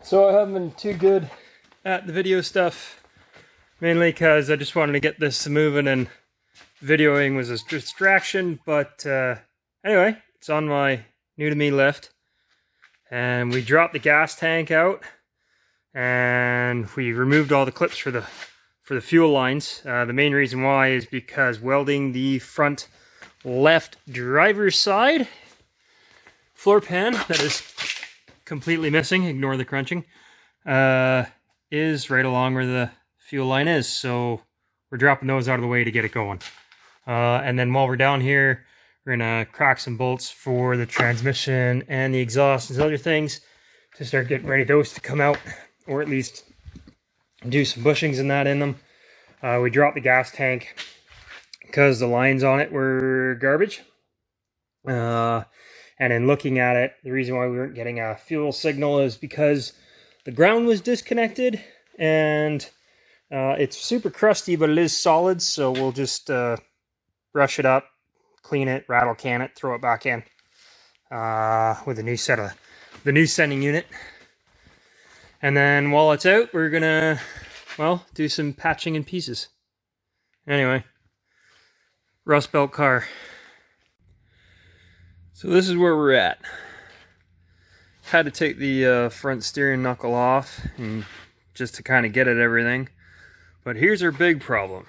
So I haven't been too good at the video stuff, mainly because I just wanted to get this moving and videoing was a distraction. But anyway, it's on my new to me lift, and we dropped the gas tank out, and we removed all the clips for the fuel lines. The main reason why is because welding the front left driver's side floor pan that is completely missing, ignore the crunching, is right along where the fuel line is. So we're dropping those out of the way to get it going. And then while we're down here, we're gonna crack some bolts for the transmission and the exhaust and other things to start getting ready those to come out, or at least do some bushings and that in them. We dropped the gas tank because the lines on it were garbage. And in looking at it, the reason why we weren't getting a fuel signal is because the ground was disconnected, and it's super crusty, but it is solid, so we'll just brush it up, clean it, rattle can it, throw it back in with a new set of the new sending unit. And then while it's out, we're gonna, well, do some patching in pieces. Anyway, Rust Belt car. So this is where we're at. Had to take the front steering knuckle off and just to kind of get at everything. But here's our big problem.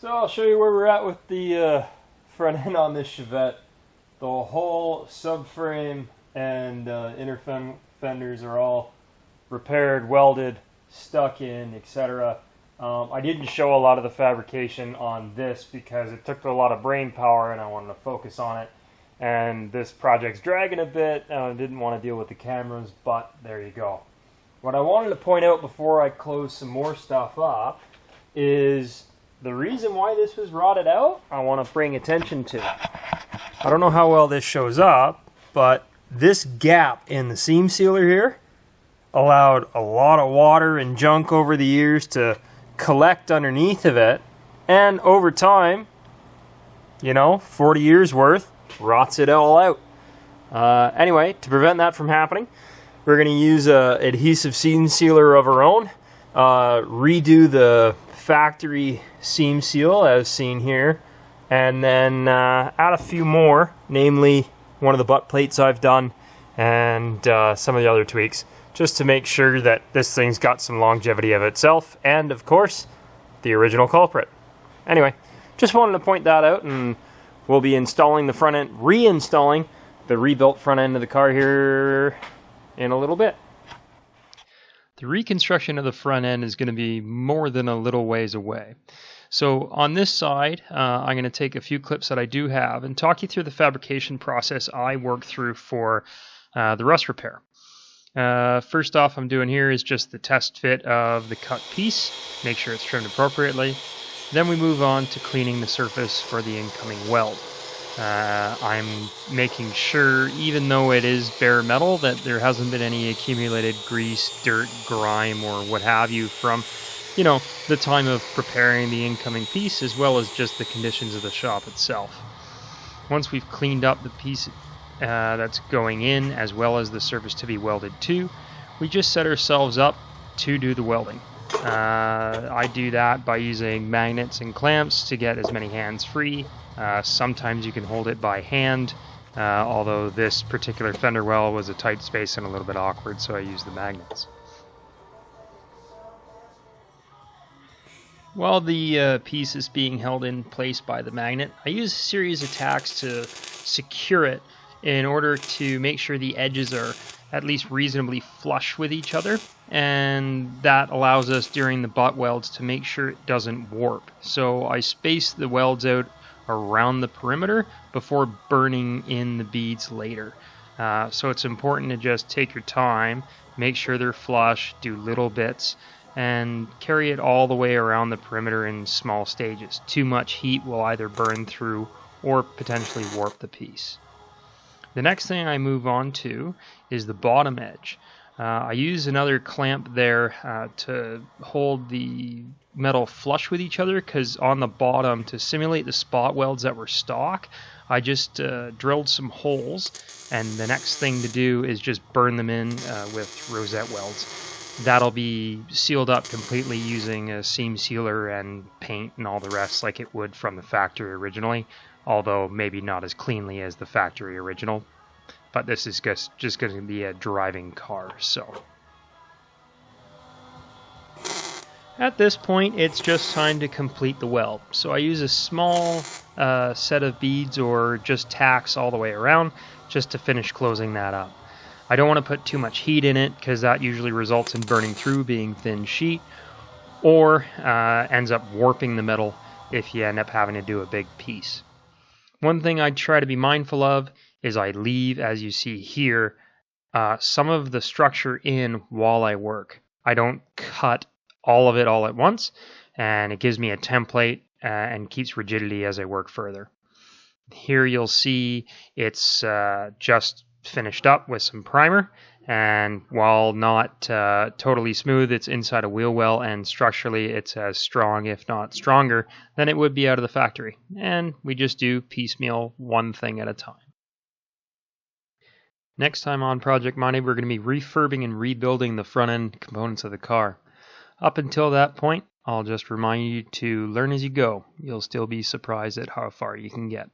So I'll show you where we're at with the front end on this Chevette. The whole subframe and inner fenders are all repaired, welded, stuck in, etc. I didn't show a lot of the fabrication on this because it took a lot of brain power and I wanted to focus on it. And this project's dragging a bit. I didn't want to deal with the cameras, but there you go. What I wanted to point out before I close some more stuff up is the reason why this was rotted out, I want to bring attention to. I don't know how well this shows up, but this gap in the seam sealer here allowed a lot of water and junk over the years to collect underneath of it, and over time, 40 years worth, rots it all out. Anyway, to prevent that from happening, we're going to use a adhesive seam sealer of our own, redo the factory seam seal as seen here, and then add a few more, namely one of the butt plates I've done and some of the other tweaks, just to make sure that this thing's got some longevity of itself, and of course the original culprit. Anyway, just wanted to point that out, and we'll be installing the front end, reinstalling the rebuilt front end of the car here in a little bit. The reconstruction of the front end is going to be more than a little ways away. So on this side, I'm going to take a few clips that I do have and talk you through the fabrication process I work through for the rust repair. First off, I'm doing here is just the test fit of the cut piece, make sure it's trimmed appropriately. Then we move on to cleaning the surface for the incoming weld. I'm making sure, even though it is bare metal, that there hasn't been any accumulated grease, dirt, grime, or what have you from, the time of preparing the incoming piece, as well as just the conditions of the shop itself. Once we've cleaned up the piece that's going in, as well as the surface to be welded to, we just set ourselves up to do the welding. I do that by using magnets and clamps to get as many hands free. Sometimes you can hold it by hand, although this particular fender well was a tight space and a little bit awkward, so I used the magnets. While the piece is being held in place by the magnet, I use a series of tacks to secure it in order to make sure the edges are at least reasonably flush with each other, and that allows us during the butt welds to make sure it doesn't warp. So I space the welds out around the perimeter before burning in the beads later. So it's important to just take your time, make sure they're flush, do little bits, and carry it all the way around the perimeter in small stages. Too much heat will either burn through or potentially warp the piece. The next thing I move on to is the bottom edge. I use another clamp there to hold the metal flush with each other, because on the bottom, to simulate the spot welds that were stock, I just drilled some holes, and the next thing to do is just burn them in with rosette welds. That'll be sealed up completely using a seam sealer and paint and all the rest like it would from the factory originally, although maybe not as cleanly as the factory original. But this is just going to be a driving car, so. At this point, it's just time to complete the weld. So I use a small set of beads or just tacks all the way around just to finish closing that up. I don't want to put too much heat in it, because that usually results in burning through, being thin sheet, or ends up warping the metal if you end up having to do a big piece. One thing I try to be mindful of is I leave, as you see here, some of the structure in while I work. I don't cut all of it all at once, and it gives me a template and keeps rigidity as I work further. Here you'll see it's just finished up with some primer, and while not totally smooth, it's inside a wheel well, and structurally it's as strong, if not stronger, than it would be out of the factory. And we just do piecemeal, one thing at a time. Next time on Project Money, we're going to be refurbing and rebuilding the front end components of the car. Up until that point, I'll just remind you to learn as you go. You'll still be surprised at how far you can get.